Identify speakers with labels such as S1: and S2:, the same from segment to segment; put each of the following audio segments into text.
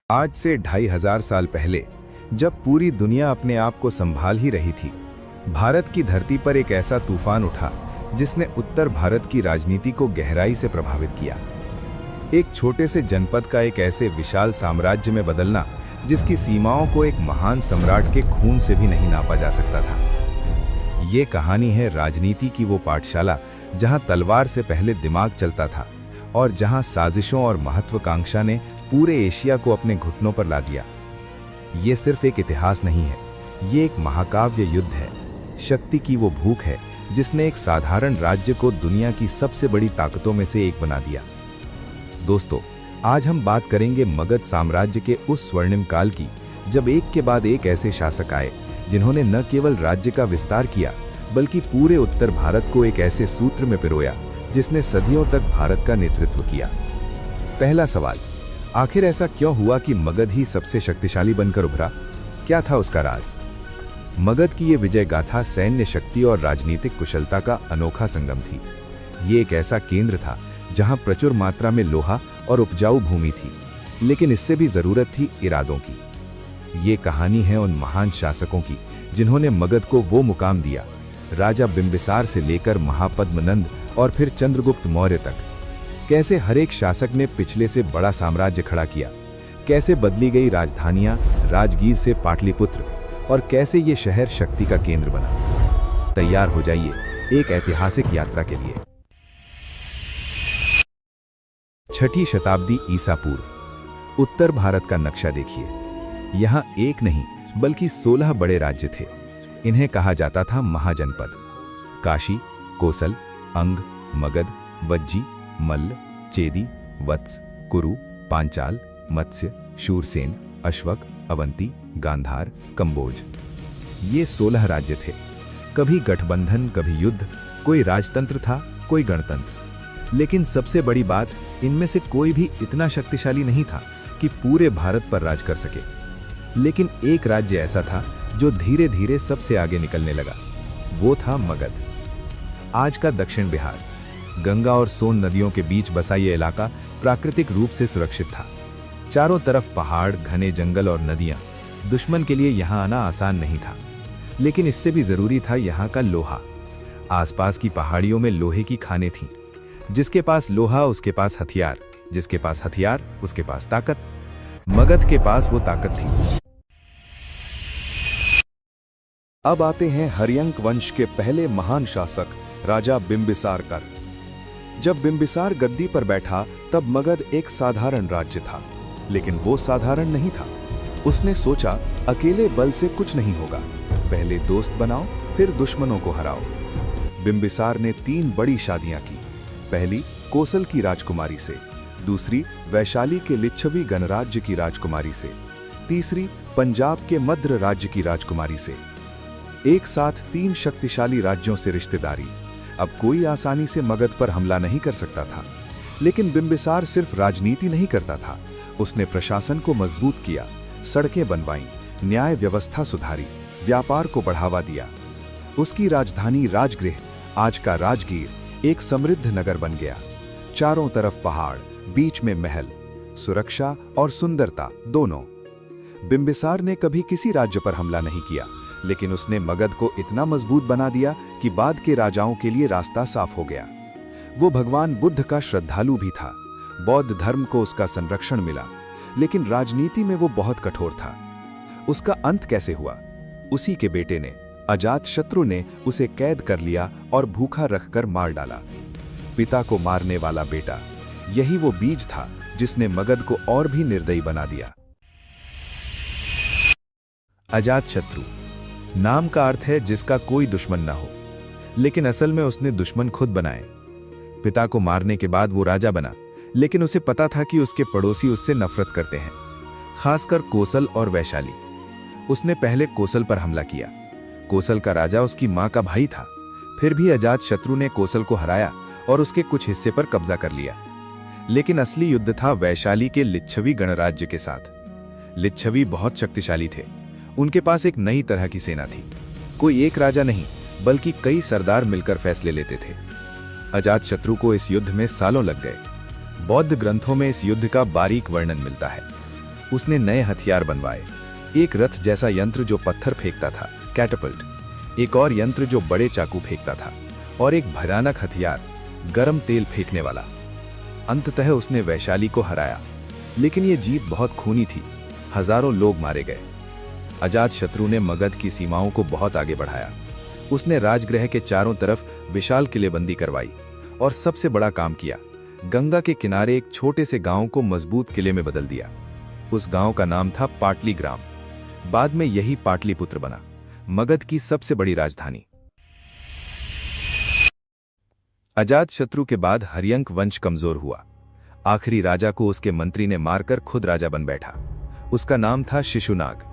S1: आज से 2500 साल पहले जब पूरी दुनिया अपने आप को संभाल ही रही थी, भारत की धरती पर एक ऐसा तूफान उठा जिसने उत्तर भारत की राजनीति को गहराई से प्रभावित किया। एक छोटे से जनपद का एक ऐसे विशाल साम्राज्य में बदलना जिसकी सीमाओं को एक महान सम्राट के खून से भी नहीं नापा जा सकता था। ये कहानी है राजनीति की वो पाठशाला जहां तलवार से पहले दिमाग चलता था और जहां साजिशों और महत्वाकांक्षा ने पूरे एशिया को अपने घुटनों पर ला दिया। ये सिर्फ एक इतिहास नहीं है, ये एक महाकाव्य युद्ध है। शक्ति की वो भूख है जिसने एक साधारण राज्य को दुनिया की सबसे बड़ी ताकतों में से एक बना दिया। दोस्तों, आज हम बात करेंगे मगध साम्राज्य के उस स्वर्णिम काल की, जब एक के बाद एक ऐसे शासक आए जिन्होंने न केवल राज्य का विस्तार किया बल्कि पूरे उत्तर भारत को एक ऐसे सूत्र में पिरोया जिसने सदियों तक भारत का नेतृत्व किया। पहला सवाल, आखिर ऐसा क्यों हुआ कि मगध ही सबसे शक्तिशाली बनकर उभरा? क्या था उसका राज? मगध की ये विजय गाथा सैन्य शक्ति और राजनीतिक कुशलता का अनोखा संगम थी। ये एक ऐसा केंद्र था जहां प्रचुर मात्रा में लोहा और उपजाऊ भूमि थी, लेकिन इससे भी जरूरत थी इरादों की। ये कहानी है उन महान शासकों की जिन्होंने मगध को वो मुकाम दिया, राजा बिंबिसार से लेकर महापद्मनंद और फिर चंद्रगुप्त मौर्य तक। कैसे हर एक शासक ने पिछले से बड़ा साम्राज्य खड़ा किया, कैसे बदली गई राजधानियां राजगीर से पाटलिपुत्र, और कैसे ये शहर शक्ति का केंद्र बना। तैयार हो जाइए एक ऐतिहासिक यात्रा के लिए। 6ठी शताब्दी ईसा पूर्व। उत्तर भारत का नक्शा देखिए। यहाँ एक नहीं बल्कि 16 बड़े राज्य थे। इन्हें कहा जाता था महाजनपद। काशी, कोसल, अंग, मगध, वज्जी, मल्ल, चेदी, वत्स, कुरु, पांचाल, मत्स्य, शूरसेन, अश्वक, अवंती, गांधार, कंबोज। ये 16 राज्य थे। कभी गठबंधन, कभी युद्ध, कोई राजतंत्र था, कोई गणतंत्र। लेकिन सबसे बड़ी बात, इनमें से कोई भी इतना शक्तिशाली नहीं था कि पूरे भारत पर राज कर सके। लेकिन एक राज्य ऐसा था जो धीरे धीरे सबसे आगे निकलने लगा। वो था मगध। आज का दक्षिण बिहार। गंगा और सोन नदियों के बीच बसा ये इलाका प्राकृतिक रूप से सुरक्षित था। चारों तरफ पहाड़, घने जंगल और नदियां। दुश्मन के लिए यहां आना आसान नहीं था, लेकिन इससे भी जरूरी था यहां का लोहा। आसपास की पहाड़ियों में लोहे की खानें थीं। जिसके पास लोहा उसके पास हथियार, जिसके पास हथियार उसके पास ताकत। मगध के पास वो ताकत थी।
S2: अब आते हैं हर्यंक वंश के पहले महान शासक राजा बिंबिसार कर। जब बिंबिसार गद्दी पर बैठा तब मगध एक साधारण राज्य था, लेकिन वो साधारण नहीं था। उसने सोचा, अकेले बल से कुछ नहीं होगा, पहले दोस्त बनाओ फिर दुश्मनों को हराओ। बिंबिसार ने 3 बड़ी शादियां की। पहली कोसल की राजकुमारी से, दूसरी वैशाली के लिच्छवी गणराज्य की राजकुमारी से, तीसरी पंजाब के मद्र राज्य की राजकुमारी से। एक साथ 3 शक्तिशाली राज्यों से रिश्तेदारी। अब कोई आसानी से मगध पर हमला नहीं कर सकता था। लेकिन बिंबिसार सिर्फ राजनीति नहीं करता था, उसने प्रशासन को मजबूत किया, सड़कें बनवाईं, न्याय व्यवस्था सुधारी, व्यापार को बढ़ावा दिया। उसकी राजधानी राजगृह, आज का राजगीर, एक समृद्ध नगर बन गया। चारों तरफ पहाड़, बीच में महल, सुरक्षा और सुंदरता दोनों। बिंबिसार ने कभी किसी राज्य पर हमला नहीं किया, लेकिन उसने मगध को इतना मजबूत बना दिया कि बाद के राजाओं के लिए रास्ता साफ हो गया। वो भगवान बुद्ध का श्रद्धालु भी था। बौद्ध धर्म को उसका संरक्षण मिला, लेकिन राजनीति में वो बहुत कठोर था। उसका अंत कैसे हुआ? उसी के बेटे ने, अजातशत्रु ने उसे कैद कर लिया और भूखा रखकर मार डाला। पिता को मारने वाला बेटा, यही वो बीज था जिसने मगध को और भी निर्दयी बना दिया।
S1: अजातशत्रु नाम का अर्थ है जिसका कोई दुश्मन ना हो, लेकिन असल में उसने दुश्मन खुद बनाए। पिता को मारने के बाद वो राजा बना, लेकिन उसे पता था कि उसके पड़ोसी उससे नफरत करते हैं, खासकर कोसल और वैशाली। उसने पहले कोसल पर हमला किया। कोसल का राजा उसकी मां का भाई था। फिर भी अजातशत्रु ने कोसल को हराया और उसके कुछ हिस्से पर कब्जा कर लिया। लेकिन असली युद्ध था वैशाली के लिच्छवी गणराज्य के साथ। लिच्छवी बहुत शक्तिशाली थे। उनके पास एक नई तरह की सेना थी। कोई एक राजा नहीं बल्कि कई सरदार मिलकर फैसले लेते थे। अजातशत्रु को इस युद्ध में सालों लग गए। बौद्ध ग्रंथों में इस युद्ध का बारीक वर्णन मिलता है। उसने नए हथियार बनवाए। एक रथ जैसा यंत्र जो पत्थर फेंकता था, कैटapult, एक और यंत्र जो बड़े चाकू फेंकता था, और एक भयानक हथियार, गरम तेल फेंकने वाला। अंततः उसने वैशाली को हराया, लेकिन यह जीत बहुत खूनी थी। हजारों लोग मारे गए। अजातशत्रु ने मगध की सीमाओं को बहुत आगे बढ़ाया। उसने राजगृह के चारों तरफ विशाल किलेबंदी करवाई और सबसे बड़ा काम किया, गंगा के किनारे एक छोटे से गांव को मजबूत किले में बदल दिया। उस गांव का नाम था पाटलीग्राम। बाद में यही पाटलिपुत्र बना, मगध की सबसे बड़ी राजधानी। अजातशत्रु के बाद हर्यंक वंश कमजोर हुआ। आखिरी राजा को उसके मंत्री ने मारकर खुद राजा बन बैठा। उसका नाम था शिशुनाग।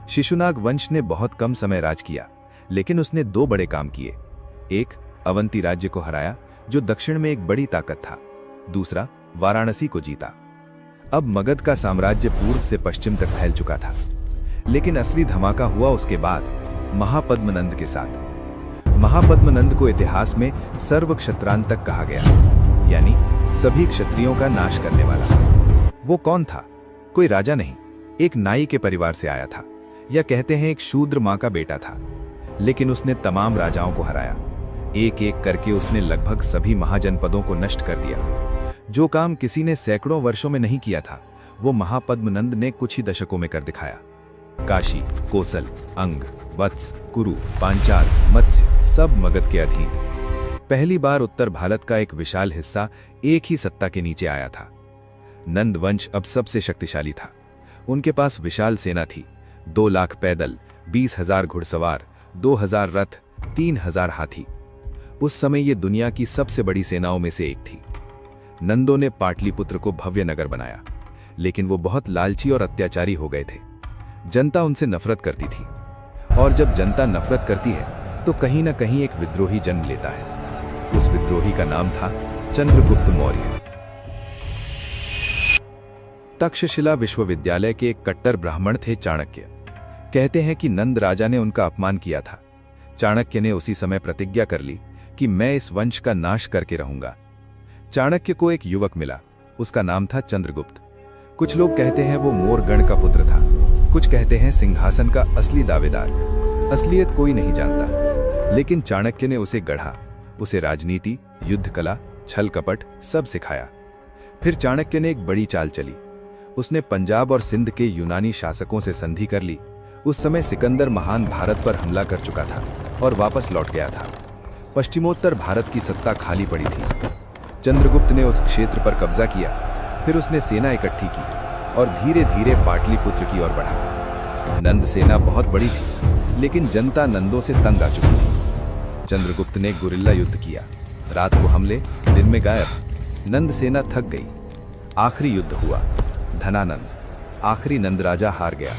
S1: शिशुनाग वंश ने बहुत कम समय राज किया, लेकिन उसने दो बड़े काम किए। एक, अवंती राज्य को हराया, जो दक्षिण में एक बड़ी ताकत था। दूसरा, वाराणसी को जीता। अब मगध का साम्राज्य पूर्व से पश्चिम तक फैल चुका था। लेकिन असली धमाका हुआ उसके बाद, महापद्मनंद के साथ। महापद्मनंद को इतिहास में सर्व क्षत्रांतक कहा गया, यानी सभी क्षत्रियों का नाश करने वाला। वो कौन था? कोई राजा नहीं, एक नाई के परिवार से आया था, या कहते हैं एक शूद्र मां का बेटा था। लेकिन उसने तमाम राजाओं को हराया। एक एक करके उसने लगभग सभी महाजनपदों को नष्ट कर दिया। जो काम किसी ने सैकड़ों वर्षों में नहीं किया था, वो महापद्मनंद ने कुछ ही दशकों में कर दिखाया। काशी, कोसल, अंग, वत्स, कुरु, पांचाल, मत्स्य सब मगध के अधीन। पहली बार उत्तर भारत का एक विशाल हिस्सा एक ही सत्ता के नीचे आया था। नंद वंश अब सबसे शक्तिशाली था। उनके पास विशाल सेना थी, 2 लाख पैदल, 20,000 घुड़सवार, 2,000 रथ, 3,000 हाथी। उस समय ये दुनिया की सबसे बड़ी सेनाओं में से एक थी। नंदों ने पाटलिपुत्र को भव्य नगर बनाया, लेकिन वो बहुत लालची और अत्याचारी हो गए थे। जनता उनसे नफरत करती थी, और जब जनता नफरत करती है तो कहीं ना कहीं एक विद्रोही जन्म लेता है। उस विद्रोही का नाम था चंद्रगुप्त मौर्य। तक्षशिला विश्वविद्यालय के एक कट्टर ब्राह्मण थे चाणक्य। कहते हैं कि नंद राजा ने उनका अपमान किया था। चाणक्य ने उसी समय प्रतिज्ञा कर ली कि मैं इस वंश का नाश करके रहूंगा। चाणक्य को एक युवक मिला, उसका नाम था चंद्रगुप्त। कुछ लोग कहते हैं वो मोरगण का पुत्र था, कुछ कहते हैं सिंहासन का असली दावेदार। असलियत कोई नहीं जानता, लेकिन चाणक्य ने उसे गढ़ा। उसे राजनीति, युद्ध कला, छल कपट सब सिखाया। फिर चाणक्य ने एक बड़ी चाल चली। उसने पंजाब और सिंध के यूनानी शासकों से संधि कर ली। उस समय सिकंदर महान भारत पर हमला कर चुका था और वापस लौट गया था। पश्चिमोत्तर भारत की सत्ता खाली पड़ी थी। चंद्रगुप्त ने उस क्षेत्र पर कब्जा किया। फिर उसने सेना इकट्ठी की और धीरे धीरे पाटलिपुत्र की ओर बढ़ा। नंद सेना बहुत बड़ी थी, लेकिन जनता नंदों से तंग आ चुकी थी। चंद्रगुप्त ने गुरिल्ला युद्ध किया, रात को हमले, दिन में गायब। नंद सेना थक गई। आखिरी युद्ध हुआ, धनानंद। आखिरी नंद राजा हार गया।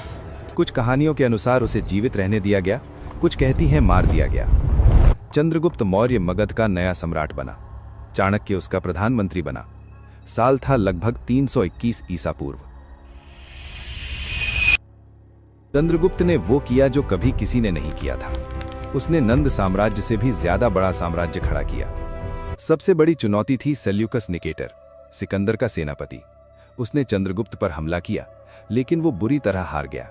S1: कुछ कहानियों के अनुसार उसे जीवित रहने दिया गया, कुछ कहती हैं मार दिया गया। चंद्रगुप्त मौर्य मगध का नया सम्राट बना। चाणक्य उसका प्रधानमंत्री बना। साल था लगभग 321 ईसा पूर्व। चंद्रगुप्त ने वो किया जो कभी किसी ने नहीं किया था। उसने नंद साम्राज्य से भी ज्यादा बड़ा साम्राज्य खड़ा किया। सबसे बड़ी चुनौती थी सेल्यूकस निकेटर, सिकंदर का सेनापति। उसने चंद्रगुप्त पर हमला किया, लेकिन वो बुरी तरह हार गया।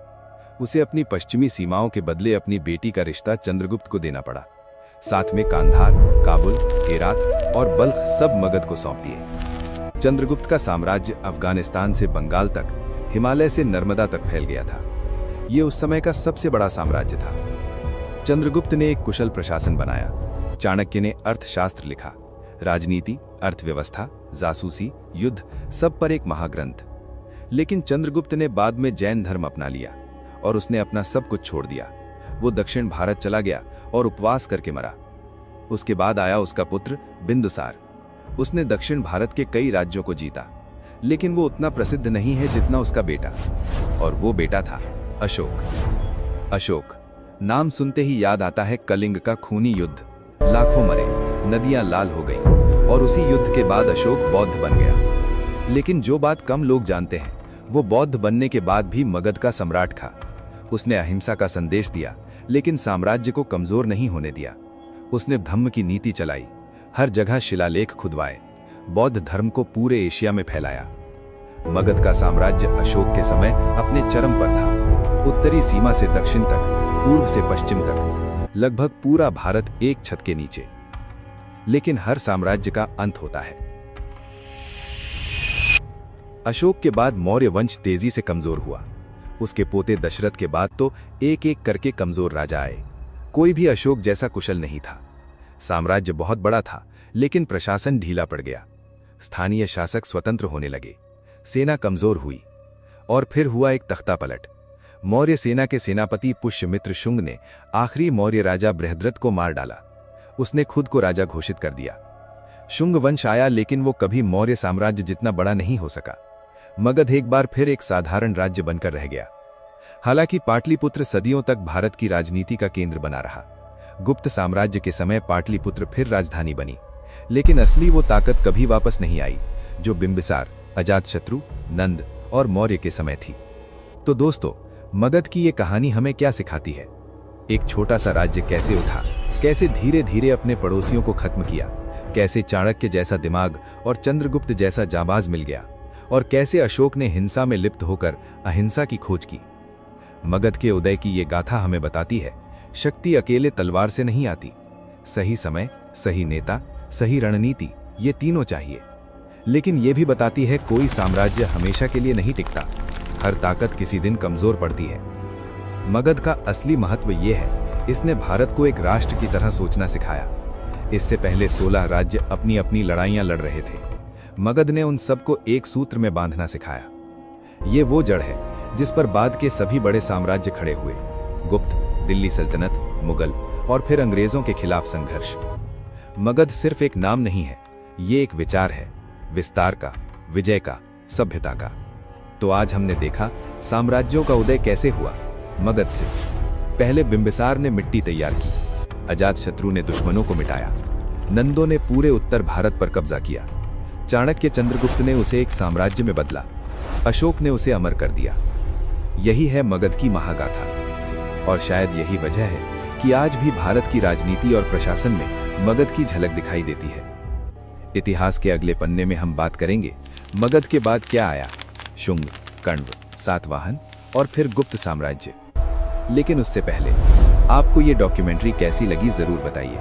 S1: उसे अपनी पश्चिमी सीमाओं के बदले अपनी बेटी का रिश्ता चंद्रगुप्त को देना पड़ा। साथ में कांधार, काबुल, हेरात और बल्ख सब मगध को सौंप दिए। चंद्रगुप्त का साम्राज्य अफगानिस्तान से बंगाल तक, हिमालय से नर्मदा तक फैल गया था। ये उस समय का सबसे बड़ा साम्राज्य था। चंद्रगुप्त ने एक कुशल प्रशासन बनाया। चाणक्य ने अर्थशास्त्र लिखा। राजनीति, अर्थव्यवस्था, जासूसी, युद्ध सब पर एक महाग्रंथ। लेकिन चंद्रगुप्त ने बाद में जैन धर्म अपना लिया और उसने अपना सब कुछ छोड़ दिया। वो दक्षिण भारत चला गया और उपवास करके मरा। उसके बाद आया उसका पुत्र बिंदुसार। उसने दक्षिण भारत के कई राज्यों को जीता, लेकिन वो उतना प्रसिद्ध नहीं है जितना उसका बेटा, और वो बेटा था अशोक। अशोक नाम सुनते ही याद आता है कलिंग का खूनी युद्ध। लाखों मरे, नदियां लाल हो गईं, और उसी युद्ध के बाद अशोक बौद्ध बन गया। लेकिन जो बात कम लोग जानते हैं, वो बौद्ध बनने के बाद भी मगध का सम्राट था। उसने अहिंसा का संदेश दिया, लेकिन साम्राज्य को कमजोर नहीं होने दिया। उसने धम्म की नीति चलाई, हर जगह शिलालेख खुदवाए, बौद्ध धर्म को पूरे एशिया में फैलाया। मगध का साम्राज्य अशोक के समय अपने चरम पर था। उत्तरी सीमा से दक्षिण तक, पूर्व से पश्चिम तक, लगभग पूरा भारत एक छत के नीचे। लेकिन हर साम्राज्य का अंत होता है। अशोक के बाद मौर्य वंश तेजी से कमजोर हुआ। उसके पोते दशरथ के बाद तो एक एक करके कमजोर राजा आए। कोई भी अशोक जैसा कुशल नहीं था। साम्राज्य बहुत बड़ा था, लेकिन प्रशासन ढीला पड़ गया। स्थानीय शासक स्वतंत्र होने लगे, सेना कमजोर हुई, और फिर हुआ एक तख्ता पलट। मौर्य सेना के सेनापति पुष्यमित्र शुंग ने आखिरी मौर्य राजा बृहद्रथ को मार डाला। उसने खुद को राजा घोषित कर दिया। शुंग वंश आया, लेकिन वो कभी मौर्य साम्राज्य जितना बड़ा नहीं हो सका। मगध एक बार फिर एक साधारण राज्य बनकर रह गया। हालांकि पाटलिपुत्र सदियों तक भारत की राजनीति का केंद्र बना रहा। गुप्त साम्राज्य के समय पाटलिपुत्र फिर राजधानी बनी, लेकिन असली वो ताकत कभी वापस नहीं आई जो बिंबिसार, अजातशत्रु, नंद और मौर्य के समय थी। तो दोस्तों, मगध की ये कहानी हमें क्या सिखाती है? एक छोटा सा राज्य कैसे उठा, कैसे धीरे धीरे अपने पड़ोसियों को खत्म किया, कैसे चाणक्य जैसा दिमाग और चंद्रगुप्त जैसा जाबाज मिल गया, और कैसे अशोक ने हिंसा में लिप्त होकर अहिंसा की खोज की। मगध के उदय की ये गाथा हमें बताती है, शक्ति अकेले तलवार से नहीं आती। सही समय, सही नेता, सही रणनीति, ये तीनों चाहिए। लेकिन ये भी बताती है कोई साम्राज्य हमेशा के लिए नहीं टिकता। हर ताकत किसी दिन कमजोर पड़ती है। मगध का असली महत्व ये है, इसने भारत को एक राष्ट्र की तरह सोचना सिखाया। इससे पहले 16 राज्य अपनी अपनी लड़ाइयां लड़ रहे थे। मगध ने उन सबको एक सूत्र में बांधना सिखाया। ये वो जड़ है जिस पर बाद के सभी बड़े साम्राज्य खड़े हुए। गुप्त, दिल्ली सल्तनत, मुगल और फिर अंग्रेजों के खिलाफ संघर्ष। मगध सिर्फ एक नाम नहीं है, ये एक विचार है, विस्तार का, विजय का, सभ्यता का। तो आज हमने देखा साम्राज्यों का उदय कैसे हुआ। मगध से पहले बिंबिसार ने मिट्टी तैयार की, अजातशत्रु ने दुश्मनों को मिटाया, नंदों ने पूरे उत्तर भारत पर कब्जा किया, चाणक्य चंद्रगुप्त ने उसे एक साम्राज्य में बदला, अशोक ने उसे अमर कर दिया। यही है मगध की महागाथा। और शायद यही वजह है कि आज भी भारत की राजनीति और प्रशासन में मगध की झलक दिखाई देती है। इतिहास के अगले पन्ने में हम बात करेंगे मगध के बाद क्या आया, शुंग, कण्व, सातवाहन और फिर गुप्त साम्राज्य। लेकिन उससे पहले आपको ये डॉक्यूमेंट्री कैसी लगी जरूर बताइए।